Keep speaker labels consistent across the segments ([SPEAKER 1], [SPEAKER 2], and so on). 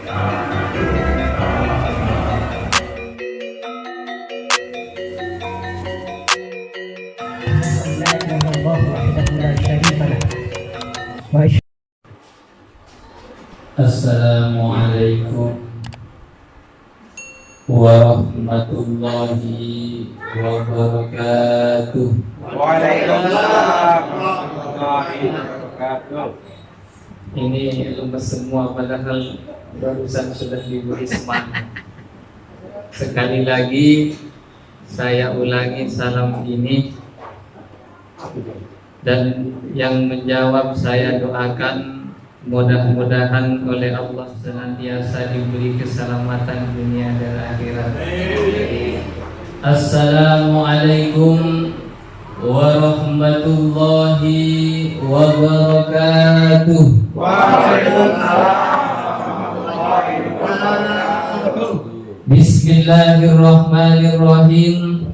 [SPEAKER 1] Assalamualaikum warahmatullahi wabarakatuh.
[SPEAKER 2] Waalaikumsalam warahmatullahi wabarakatuh.
[SPEAKER 1] Ini lemes semua padahal barusan sudah diberi semangat. Sekali lagi saya ulangi salam ini, dan yang menjawab saya doakan mudah-mudahan oleh Allah senantiasa diberi keselamatan dunia dan akhirat. Assalamualaikum warahmatullahi wabarakatuh. Bismillahirrahmanirrahim.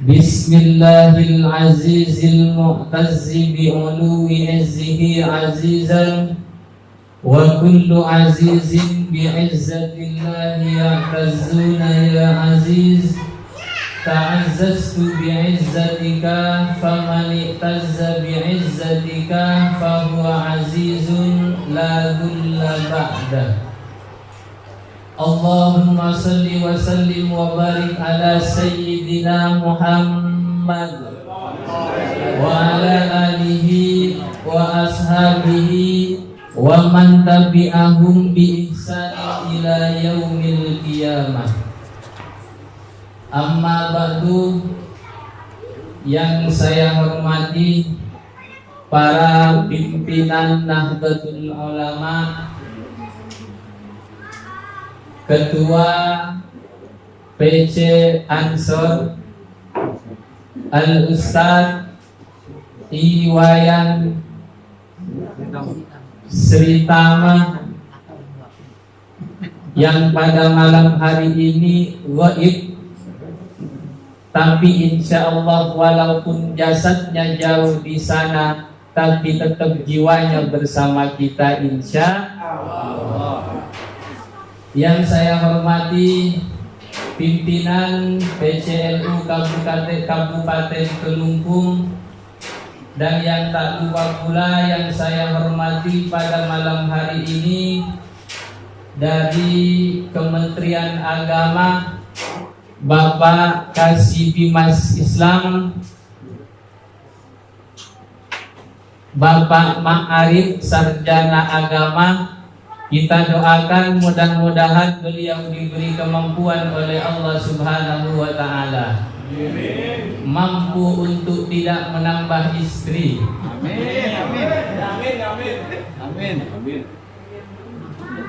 [SPEAKER 1] Bismillahil azizil mu'tazzi bi'uluwi izzihi azizan wa kullu azizin bi'izzatillahi ya'tazzuna ya aziz. Ta'azzaztu bi'izzatika faman i'tazza bi'izzatika fahuwa azizun la dhulla ba'dah. Allahumma salli wa sallim wa barik ala sayyidina Muhammad wa ala alihi wa ashabihi wa man tabi'ahum bi ihsan ila yaumil qiyamah. Amma ba'du, yang saya hormati para pimpinan Nahdlatul Ulama, Ketua PC Ansor, Al-Ustadz Iwayan Sri Tama yang pada malam hari ini gaib, tapi insya Allah walaupun jasadnya jauh di sana, tapi tetap jiwanya bersama kita insya Allah. Yang saya hormati pimpinan PCNU Kabupaten Kelungkung, dan yang tak lupa pula yang saya hormati pada malam hari ini dari Kementerian Agama, Bapak Kasih Bimas Islam, Bapak Ma'arif Sarjana Agama. Kita doakan mudah-mudahan beliau diberi kemampuan oleh Allah Subhanahu wa Ta'ala, mampu untuk tidak menambah istri.
[SPEAKER 2] Amin. Amin. Amin. Amin. Amin.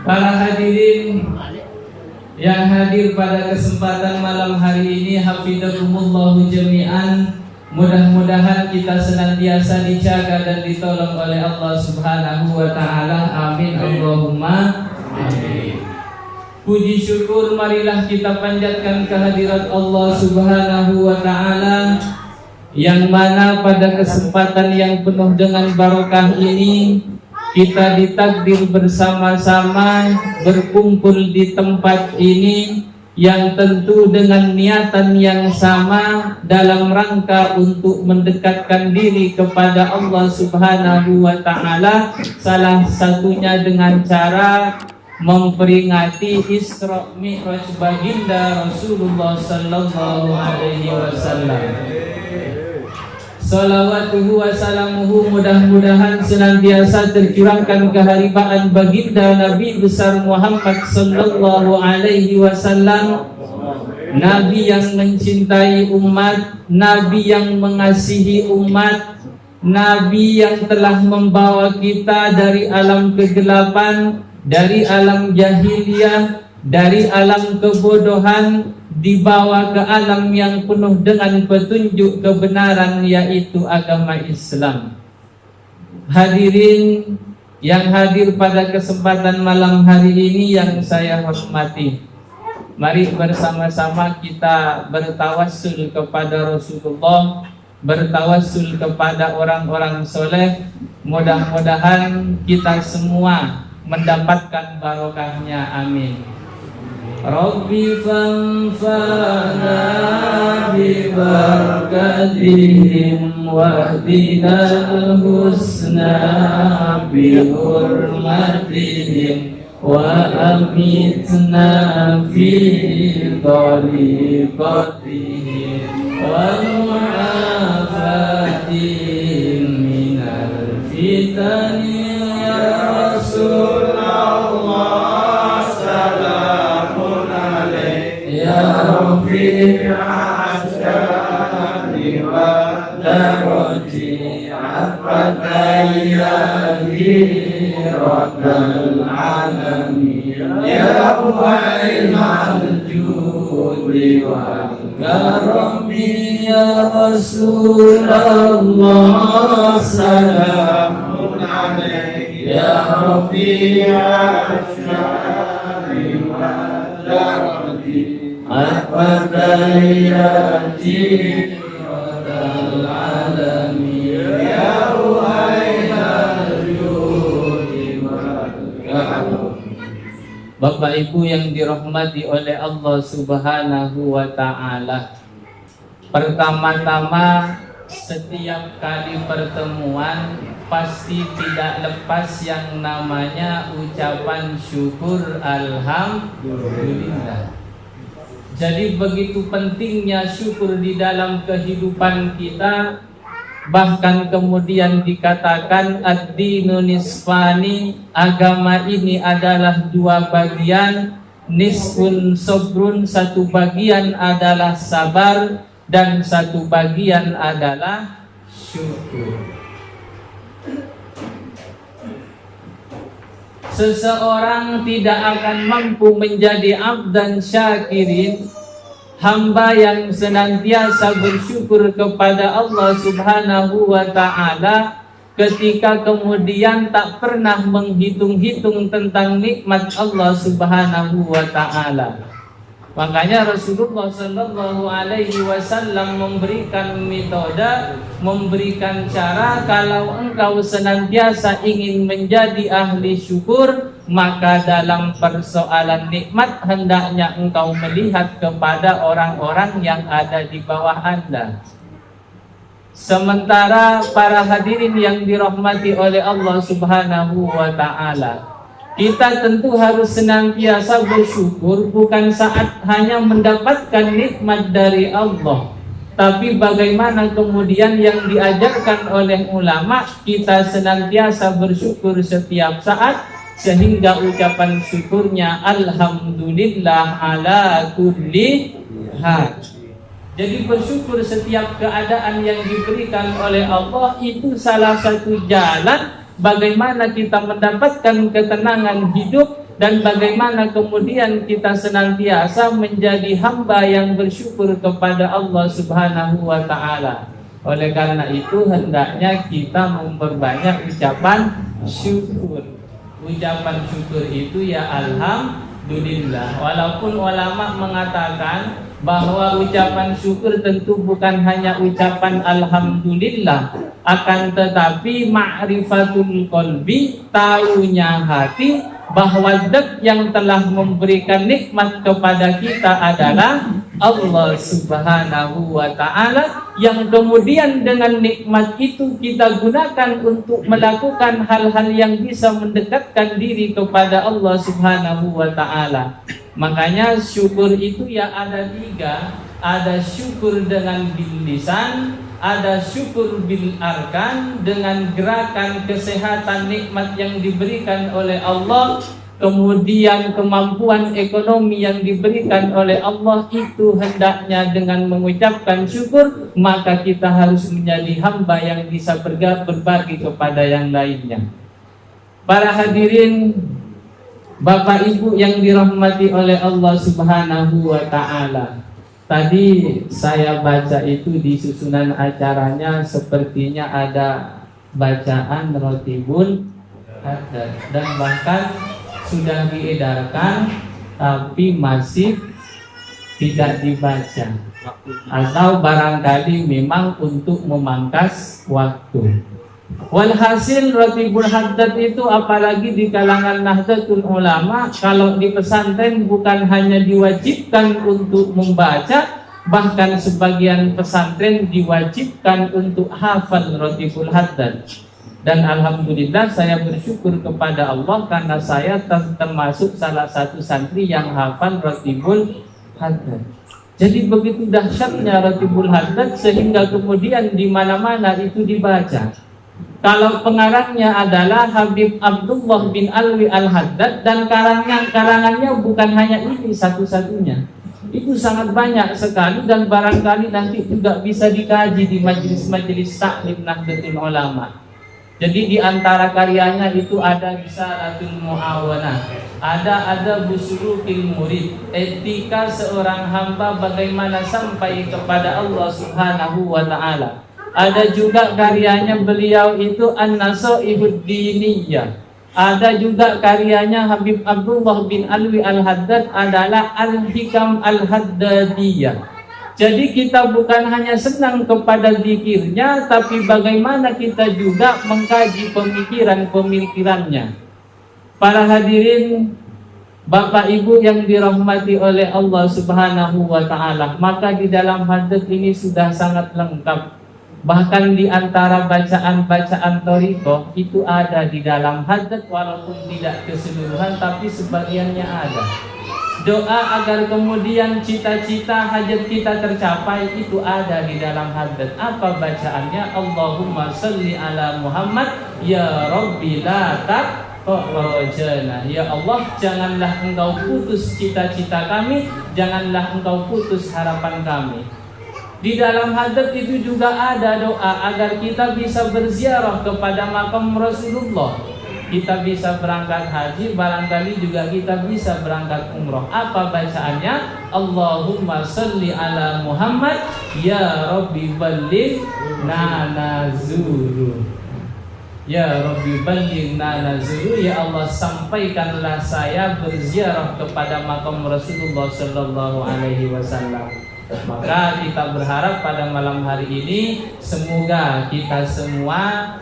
[SPEAKER 1] Para hadirin yang hadir pada kesempatan malam hari ini, hafizakumullahu jami'an. Mudah-mudahan kita senantiasa dijaga dan ditolong oleh Allah Subhanahu wa Ta'ala. Amin. Allahumma amin. Puji syukur marilah kita panjatkan kehadirat Allah Subhanahu wa Ta'ala, yang mana pada kesempatan yang penuh dengan barokah ini kita ditakdir bersama-sama berkumpul di tempat ini, yang tentu dengan niatan yang sama dalam rangka untuk mendekatkan diri kepada Allah Subhanahu wa Ta'ala, salah satunya dengan cara memperingati Isra Mi'raj baginda Rasulullah sallallahu alaihi wasallam. Salawatuhu wa salamuhu mudah-mudahan senantiasa tercurahkan keharibaan baginda Nabi besar Muhammad sallallahu alaihi wasallam, Nabi yang mencintai umat, Nabi yang mengasihi umat, Nabi yang telah membawa kita dari alam kegelapan, dari alam jahiliyah, dari alam kebodohan, dibawa ke alam yang penuh dengan petunjuk kebenaran, yaitu agama Islam. Hadirin yang hadir pada kesempatan malam hari ini yang saya hormati, mari bersama-sama kita bertawassul kepada Rasulullah, bertawassul kepada orang-orang soleh. Mudah-mudahan kita semua mendapatkan barokahnya. Amin. Rabbi fanfa'na bi barakatihim wahdinal husna bi hurmatihim wa amitna fi tariqatihim wa mu'afatihim minal fitani ya Rasulullah salamun alaik ya Rafiq asyari wa darati afatayyahi Rabbal alamin ya wa'ilal judi wal karami ya Rasulullah salamun alaik ya Rafi'al syari wal darati afatayyahi Rabbal alamin ya wa'ilal judi wal karami. Bapak Ibu yang dirahmati oleh Allah Subhanahu wa Ta'ala, pertama-tama setiap kali pertemuan pasti tidak lepas yang namanya ucapan syukur alhamdulillah. Jadi begitu pentingnya syukur di dalam kehidupan kita. Bahkan kemudian dikatakan ad-dinu nisfani, agama ini adalah dua bagian, nisfun sabrun, satu bagian adalah sabar dan satu bagian adalah syukur. Seseorang tidak akan mampu menjadi abdan syakirin, hamba yang senantiasa bersyukur kepada Allah Subhanahu wa Ta'ala, ketika kemudian tak pernah menghitung-hitung tentang nikmat Allah Subhanahu wa Ta'ala. Makanya Rasulullah Sallallahu Alaihi Wasallam memberikan metode, memberikan cara, kalau engkau senantiasa ingin menjadi ahli syukur, maka dalam persoalan nikmat hendaknya engkau melihat kepada orang-orang yang ada di bawah Anda. Sementara para hadirin yang dirahmati oleh Allah Subhanahu wa Ta'ala, kita tentu harus senantiasa bersyukur, bukan saat hanya mendapatkan nikmat dari Allah, tapi bagaimana kemudian yang diajarkan oleh ulama, kita senantiasa bersyukur setiap saat, sehingga ucapan syukurnya alhamdulillah ala kulli hal. Jadi bersyukur setiap keadaan yang diberikan oleh Allah itu salah satu jalan bagaimana kita mendapatkan ketenangan hidup, dan bagaimana kemudian kita senantiasa menjadi hamba yang bersyukur kepada Allah Subhanahu wa Ta'ala. Oleh karena itu hendaknya kita memperbanyak ucapan syukur. Ucapan syukur itu ya alhamdulillah. Walaupun ulama mengatakan bahwa ucapan syukur tentu bukan hanya ucapan alhamdulillah, akan tetapi ma'rifatul qalbi, taunya hati bahwa zat yang telah memberikan nikmat kepada kita adalah Allah Subhanahu wa Ta'ala, yang kemudian dengan nikmat itu kita gunakan untuk melakukan hal-hal yang bisa mendekatkan diri kepada Allah Subhanahu wa Ta'ala. Makanya syukur itu ya ada tiga. Ada syukur dengan bil lisan, ada syukur bil arkan, dengan gerakan kesehatan nikmat yang diberikan oleh Allah, kemudian kemampuan ekonomi yang diberikan oleh Allah, itu hendaknya dengan mengucapkan syukur, maka kita harus menjadi hamba yang bisa berbagi kepada yang lainnya. Para hadirin, Bapak Ibu yang dirahmati oleh Allah Subhanahu wa Ta'ala, tadi saya baca itu di susunan acaranya sepertinya ada bacaan rotibun dan bahkan sudah diedarkan tapi masih tidak dibaca, atau barangkali memang untuk memangkas waktu. Walhasil Ratibul Haddad itu apalagi di kalangan Nahdlatul Ulama, kalau di pesantren bukan hanya diwajibkan untuk membaca, bahkan sebagian pesantren diwajibkan untuk hafal Ratibul Haddad. Dan alhamdulillah saya bersyukur kepada Allah karena saya termasuk salah satu santri yang hafal Ratibul Haddad. Jadi begitu dahsyatnya Ratibul Haddad sehingga kemudian di mana-mana itu dibaca. Kalau pengarangnya adalah Habib Abdullah bin Alwi Al-Haddad, dan karangannya bukan hanya ini satu-satunya. Itu sangat banyak sekali dan barangkali nanti juga bisa dikaji di majelis-majelis taklim Nahdlatul Ulama. Jadi di antara karyanya itu ada Risalatul Muawanah, ada Busulukil Murid, etika seorang hamba bagaimana sampai kepada Allah Subhanahu wa taala. Ada juga karyanya beliau itu An-Nasaihud Diniyah. Ada juga karyanya Habib Abdullah bin Alwi Al-Haddad adalah Al-Hikam Al-Haddadiyah. Jadi kita bukan hanya senang kepada zikirnya, tapi bagaimana kita juga mengkaji pemikiran-pemikirannya. Para hadirin, Bapak Ibu yang dirahmati oleh Allah Subhanahu wa taala, maka di dalam haddad ini sudah sangat lengkap. Bahkan di antara bacaan-bacaan thariqah itu ada di dalam haddad, walaupun tidak keseluruhan tapi sebagiannya ada. Doa agar kemudian cita-cita hajat kita tercapai itu ada di dalam haddad. Apa bacaannya? Allahumma salli ala Muhammad ya Rabbi la taqrajana. Ya Allah, janganlah engkau putus cita-cita kami, janganlah engkau putus harapan kami. Di dalam haddad itu juga ada doa agar kita bisa berziarah kepada makam Rasulullah. Kita bisa berangkat haji, barangkali juga kita bisa berangkat umroh. Apa bacaannya? Allahumma salli ala Muhammad ya Rabbi balligh nazuru. Ya Rabbi balligh nazuru. Ya Allah, sampaikanlah saya berziarah kepada makam Rasulullah sallallahu alaihi wasallam. Maka kita berharap pada malam hari ini semoga kita semua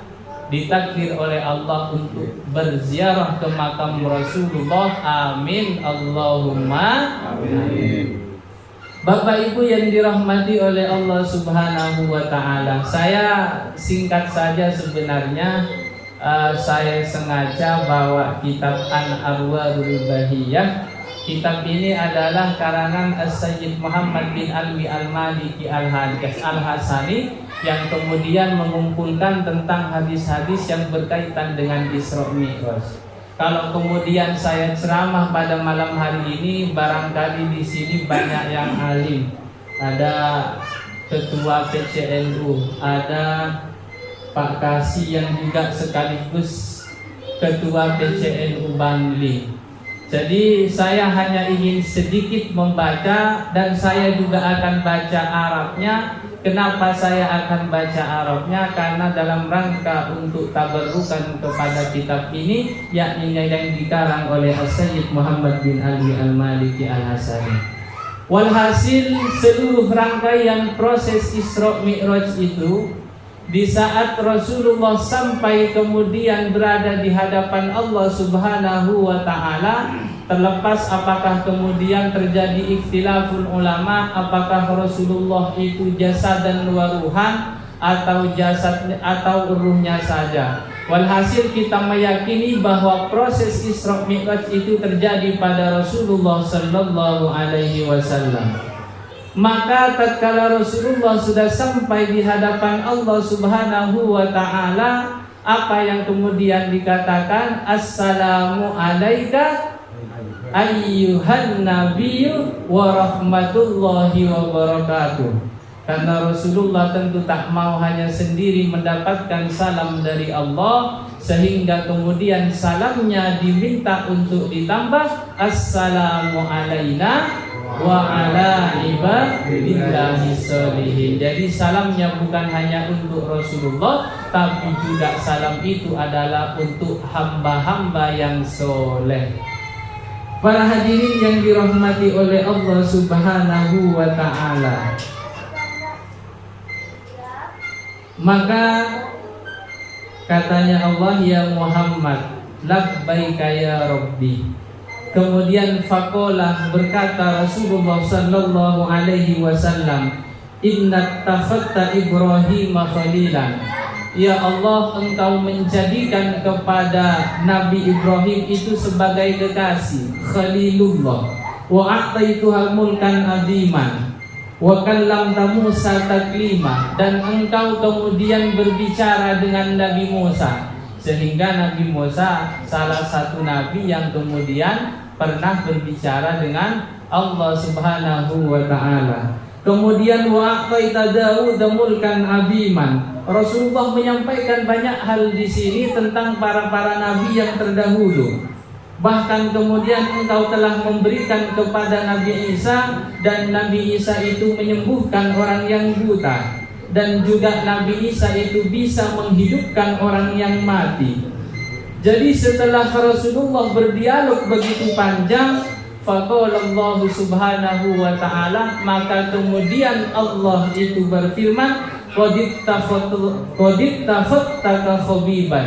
[SPEAKER 1] ditakdir oleh Allah untuk berziarah ke makam Rasulullah. Amin Allahumma amin. Bapak Ibu yang dirahmati oleh Allah Subhanahu wa taala, saya singkat saja sebenarnya. Saya sengaja bawa kitab An-Arwarul Bahiyah. Kitab ini adalah karangan As-Sayyid Muhammad bin Alwi Al-Maliki Al-Hasani yang kemudian mengumpulkan tentang hadis-hadis yang berkaitan dengan Isra Mi'raj. Kalau kemudian saya ceramah pada malam hari ini, barangkali di sini banyak yang alim. Ada Ketua PCNU, ada Pak Kasih yang juga sekaligus Ketua PCNU Bangli. Jadi saya hanya ingin sedikit membaca dan saya juga akan baca Arabnya. Kenapa saya akan baca Arabnya? Karena dalam rangka untuk tabarrukan kepada kitab ini, yakni yang dikarang oleh Sayyid Muhammad bin Ali Al-Maliki Al-Hasani. Walhasil seluruh rangkaian proses Isra Mi'raj itu, di saat Rasulullah sampai kemudian berada di hadapan Allah Subhanahu wa taala, terlepas apakah kemudian terjadi ikhtilaful ulama, apakah Rasulullah itu jasad dan ruhan atau jasad atau ruhnya saja. Walhasil kita meyakini bahwa proses Isra Mi'raj itu terjadi pada Rasulullah sallallahu alaihi wasallam. Maka tatkala Rasulullah sudah sampai di hadapan Allah Subhanahu wa taala, apa yang kemudian dikatakan? Assalamu alayka ayyuhan nabiyyu wa rahmatullahi wa barakatuh. Karena Rasulullah tentu tak mau hanya sendiri mendapatkan salam dari Allah, sehingga kemudian salamnya diminta untuk ditambah assalamu alaina wa ala ibadillahi sholihin. Jadi salamnya bukan hanya untuk Rasulullah, tapi juga salam itu adalah untuk hamba-hamba yang soleh. Para hadirin yang dirahmati oleh Allah Subhanahu wa Katanya Allah, ya Muhammad, labbaika ya Rabbi. Kemudian faqala, berkata Rasulullah sallallahu alaihi wasallam, inna takhadta Ibrahim khalilan. Ya Allah, engkau menjadikan kepada Nabi Ibrahim itu sebagai kekasih, Khalilullah. Wa a'taituha mulkan aziman wa kallamta Musa taklima. Dan engkau kemudian berbicara dengan Nabi Musa, sehingga Nabi Musa salah satu nabi yang kemudian pernah berbicara dengan Allah Subhanahu wa ta'ala. Kemudian wa a'taita Daud mulkan aziman. Rasulullah menyampaikan banyak hal di sini tentang para nabi yang terdahulu. Bahkan kemudian engkau telah memberikan kepada Nabi Isa, dan Nabi Isa itu menyembuhkan orang yang buta, dan juga Nabi Isa itu bisa menghidupkan orang yang mati. Jadi setelah Rasulullah berdialog begitu panjang, faqala Allah Subhanahu wa ta'ala, maka kemudian Allah itu berfirman, qad ittakhadtaka khabiban.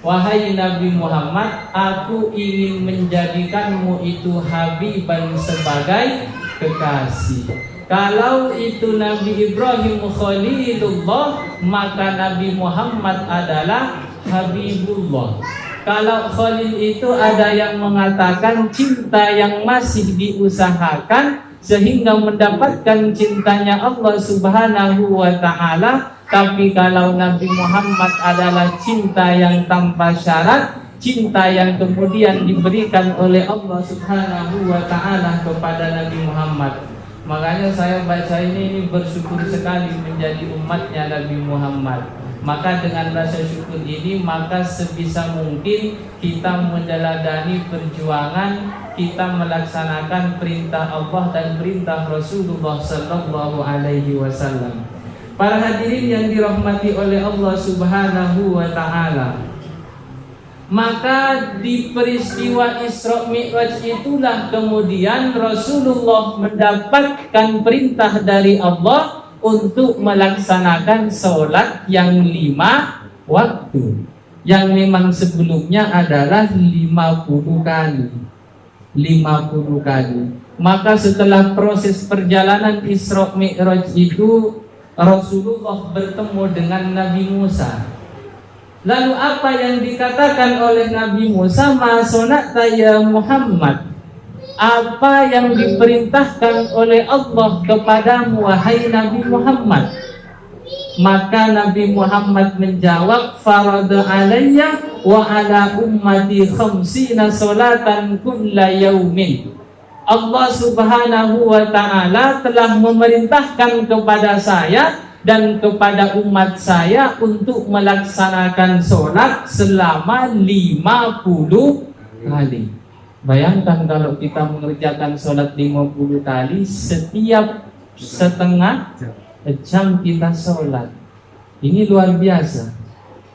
[SPEAKER 1] Wahai Nabi Muhammad, aku ingin menjadikanmu itu habiban, sebagai kekasih. Kalau itu Nabi Ibrahim Khalilullah, maka Nabi Muhammad adalah Habibullah. Kalau Khalil itu ada yang mengatakan cinta yang masih diusahakan sehingga mendapatkan cintanya Allah Subhanahu wa ta'ala. Tapi kalau Nabi Muhammad adalah cinta yang tanpa syarat, cinta yang kemudian diberikan oleh Allah Subhanahu wa ta'ala kepada Nabi Muhammad. Makanya saya baca ini bersyukur sekali menjadi umatnya Nabi Muhammad. Maka dengan rasa syukur ini, maka sebisa mungkin kita meneladani perjuangan, kita melaksanakan perintah Allah dan perintah Rasulullah sallallahu alaihi wasallam. Para hadirin yang dirahmati oleh Allah Subhanahu wa ta'ala, maka di peristiwa Isra Mi'raj itulah kemudian Rasulullah mendapatkan perintah dari Allah untuk melaksanakan sholat yang 5 waktu, yang memang sebelumnya adalah 50 kali. Maka setelah proses perjalanan Isra Mi'raj itu, Rasulullah bertemu dengan Nabi Musa. Lalu apa yang dikatakan oleh Nabi Musa? Ma sonata ya Muhammad, apa yang diperintahkan oleh Allah kepadamu wahai Nabi Muhammad? Maka Nabi Muhammad menjawab, farada alayya wa ala ummati khamsina salatan kulla yaumin. Allah Subhanahu wa ta'ala telah memerintahkan kepada saya dan kepada umat saya untuk melaksanakan sholat selama 50 kali. Bayangkan kalau kita mengerjakan sholat 50 kali, setiap setengah jam kita sholat. Ini luar biasa.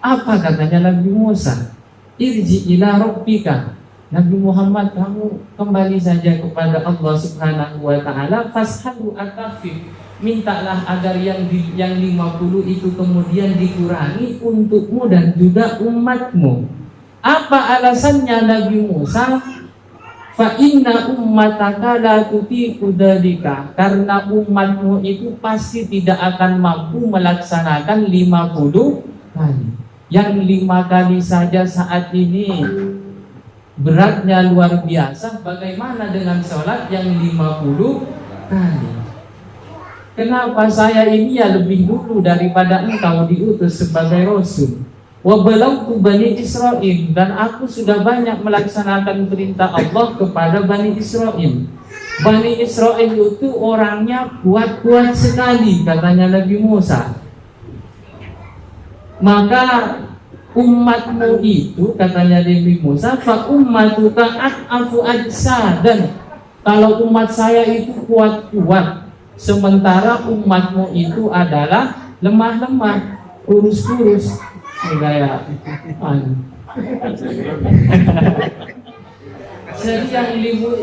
[SPEAKER 1] Apa katanya Nabi Musa? Irji ila rabbika. Nabi Muhammad, kamu kembali saja kepada Allah Subhanahu wa ta'ala, fashalu akafif, mintalah agar yang 50 itu kemudian dikurangi untukmu dan juga umatmu. Apa alasannya Nabi Musa? Fa inna ummataka la tutiqu dzalika, karena umatmu itu pasti tidak akan mampu melaksanakan 50 kali. Yang 5 kali saja saat ini beratnya luar biasa, bagaimana dengan sholat yang 50 kali? Kenapa saya ini ya lebih dulu daripada engkau diutus sebagai Rasul? Wa balagtu Bani Israil, dan aku sudah banyak melaksanakan perintah Allah kepada Bani Israil. Bani Israil itu orangnya kuat-kuat sekali, katanya Nabi Musa. Maka umatmu itu, katanya Nabi Musa, fa ummatuka a'afu ajsadan, kalau umat saya itu kuat-kuat, sementara umatmu itu adalah lemah-lemah, kurus-kurus. Kayak jadi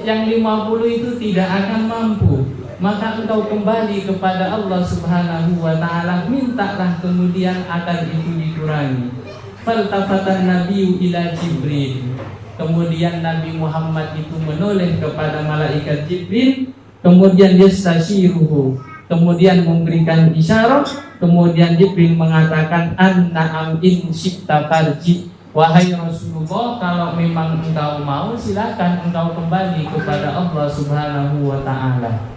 [SPEAKER 1] yang 50 itu tidak akan mampu. Maka engkau kembali kepada Allah Subhanahu wa ta'ala, mintalah kemudian agar itu dikurangi. faltafatan nabiyyu ila Jibril. Kemudian Nabi Muhammad itu menoleh kepada malaikat Jibril, kemudian yastashiruhu, kemudian memberikan isyarat, kemudian Jibril mengatakan anna'am in syi'ta farji. Wahai Rasulullah, kalau memang engkau mau, silakan engkau kembali kepada Allah Subhanahu wa ta'ala.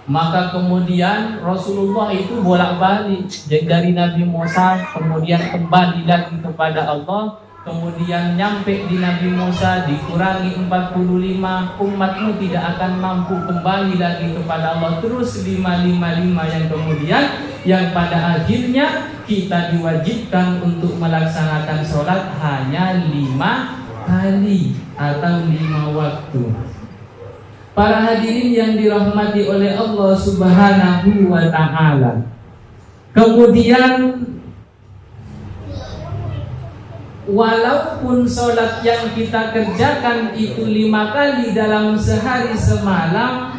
[SPEAKER 1] Maka kemudian Rasulullah itu bolak-balik dari Nabi Musa, kemudian kembali lagi kepada Allah, kemudian nyampe di Nabi Musa dikurangi 45, umatmu tidak akan mampu kembali lagi kepada Allah, terus 555 yang kemudian yang pada akhirnya kita diwajibkan untuk melaksanakan sholat hanya 5 kali atau 5 waktu. Para hadirin yang dirahmati oleh Allah Subhanahu wa ta'ala, kemudian walaupun sholat yang kita kerjakan itu 5 kali dalam sehari semalam,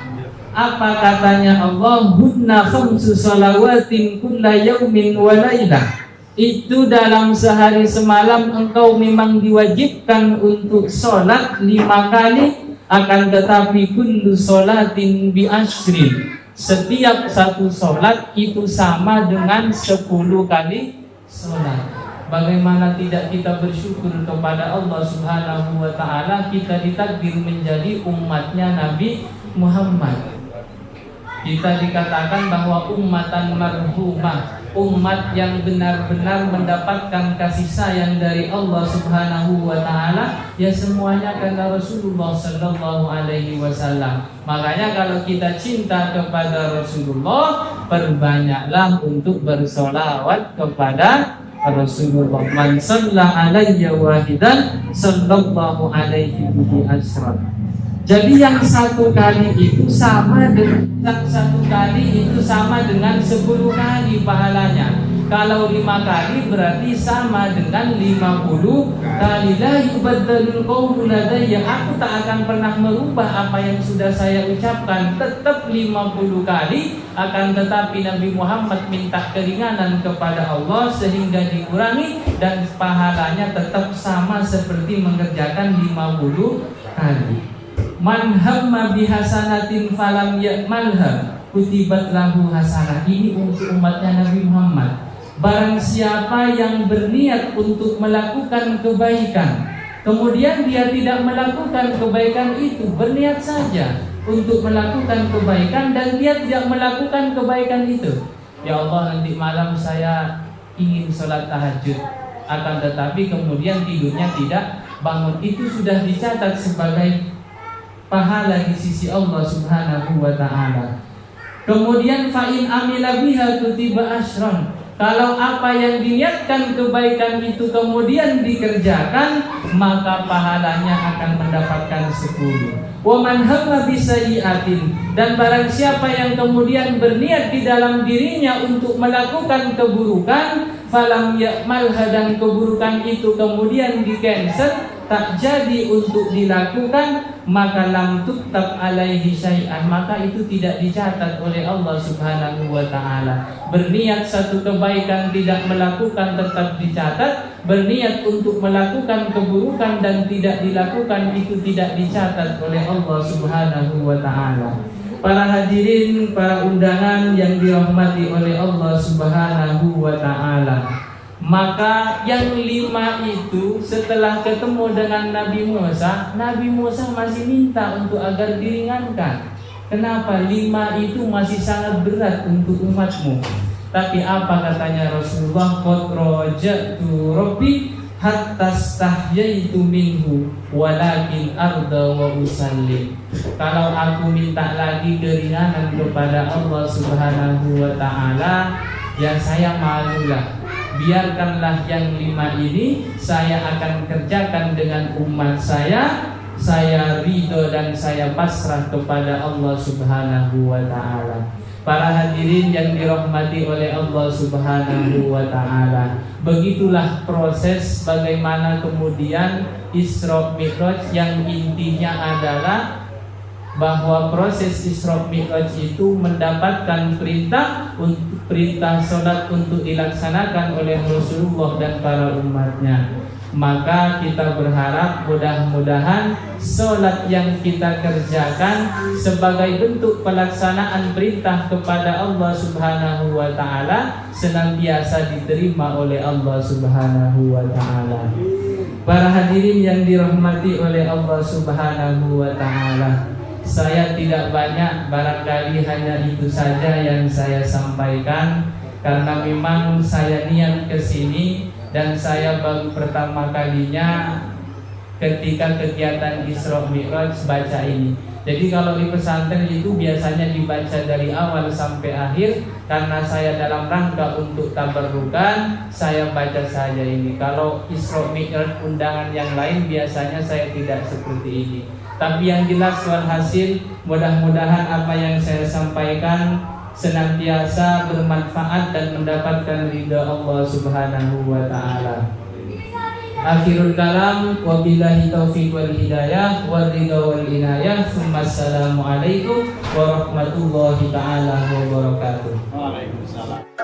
[SPEAKER 1] apa katanya Allah? Hunna khamsu shalawatin kulla yaumin wa lailah. Itu dalam sehari semalam engkau memang diwajibkan untuk sholat 5 kali, akan tetapi kullu sholatin bi asyrin. Setiap satu sholat itu sama dengan 10 kali sholat. Bagaimana tidak kita bersyukur kepada Allah Subhanahu wa ta'ala, kita ditakdir menjadi umatnya Nabi Muhammad. Kita dikatakan bahwa ummatan marhumah, umat yang benar-benar mendapatkan kasih sayang dari Allah Subhanahu wa ta'ala, ya semuanya karena Rasulullah sallallahu alaihi wasallam. Makanya kalau kita cinta kepada Rasulullah, perbanyaklah untuk bersolawat kepada Rasulullah. Man shalla alayya wahidan sallallahu alaihi wasallam. Jadi yang 1 kali itu sama dengan 10 kali pahalanya. Kalau 5 kali berarti sama dengan 50 kali. La yubaddalul qawlu ladayya. Aku tak akan pernah merubah apa yang sudah saya ucapkan. Tetap 50 kali. Akan tetapi Nabi Muhammad minta keringanan kepada Allah sehingga dikurangi, dan pahalanya tetap sama seperti mengerjakan 50 kali. Man hamma bihasanatin falam ya'malha kutibat lahu hasanah. Ini untuk umatnya Nabi Muhammad. Barang siapa yang berniat untuk melakukan kebaikan, kemudian dia tidak melakukan kebaikan itu, berniat saja untuk melakukan kebaikan dan dia tidak melakukan kebaikan itu, ya Allah nanti malam saya ingin sholat tahajud, akan tetapi kemudian tidurnya tidak bangun, itu sudah dicatat sebagai pahala di sisi Allah Subhanahu wa ta'ala. Kemudian fa'in amila biha kutiba asyran. Kalau apa yang diniatkan kebaikan itu kemudian dikerjakan, maka pahalanya akan mendapatkan 10. Wa man hamma bisayyi'atin, dan barang siapa yang kemudian berniat di dalam dirinya untuk melakukan keburukan, falam ya'malha, dan keburukan itu kemudian di-cancel, tak jadi untuk dilakukan, maka lam tuktab alaihi syai'an, maka itu tidak dicatat oleh Allah Subhanahu wa ta'ala. Berniat satu kebaikan tidak melakukan tetap dicatat, berniat untuk melakukan keburukan dan tidak dilakukan itu tidak dicatat oleh Allah Subhanahu wa ta'ala. Para hadirin, para undangan yang dirahmati oleh Allah Subhanahu wa ta'ala, maka yang 5 itu setelah ketemu dengan Nabi Musa masih minta untuk agar diringankan. Kenapa? 5 itu masih sangat berat untuk umatmu. Tapi apa katanya Rasulullah? Qad raja'tu rabbi hatta stahyaitu minhu walakin arda wa usallim. Kalau aku minta lagi keringanan kepada Allah Subhanahu wa ta'ala, ya saya malulah. Biarkanlah yang 5 ini saya akan kerjakan dengan umat saya ridho dan saya pasrah kepada Allah Subhanahu wa ta'ala. Para hadirin yang dirahmati oleh Allah Subhanahu wa ta'ala, begitulah proses bagaimana kemudian Isra Mi'raj, yang intinya adalah bahwa proses Isra Mi'raj itu mendapatkan perintah untuk perintah sholat untuk dilaksanakan oleh Rasulullah dan para umatnya. Maka kita berharap mudah-mudahan sholat yang kita kerjakan sebagai bentuk pelaksanaan perintah kepada Allah Subhanahu wa ta'ala senantiasa diterima oleh Allah Subhanahu wa ta'ala. Para hadirin yang dirahmati oleh Allah Subhanahu wa ta'ala, saya tidak banyak, barangkali hanya itu saja yang saya sampaikan, karena memang saya niat ke sini dan saya baru pertama kalinya ketika kegiatan Isra Mi'raj baca ini. Jadi kalau di pesantren itu biasanya dibaca dari awal sampai akhir, karena saya dalam rangka untuk tabarrukan, saya baca saja ini. Kalau Isra Mi'raj undangan yang lain biasanya saya tidak seperti ini. Tapi yang jelas walhasil, mudah-mudahan apa yang saya sampaikan senantiasa bermanfaat dan mendapatkan ridha Allah Subhanahu wa ta'ala. Akhirul kalam, wabillahi taufiq wal hidayah wal ridha wal inayah. Assalamualaikum warahmatullahi ta'ala wabarakatuh.
[SPEAKER 2] Waalaikumsalam.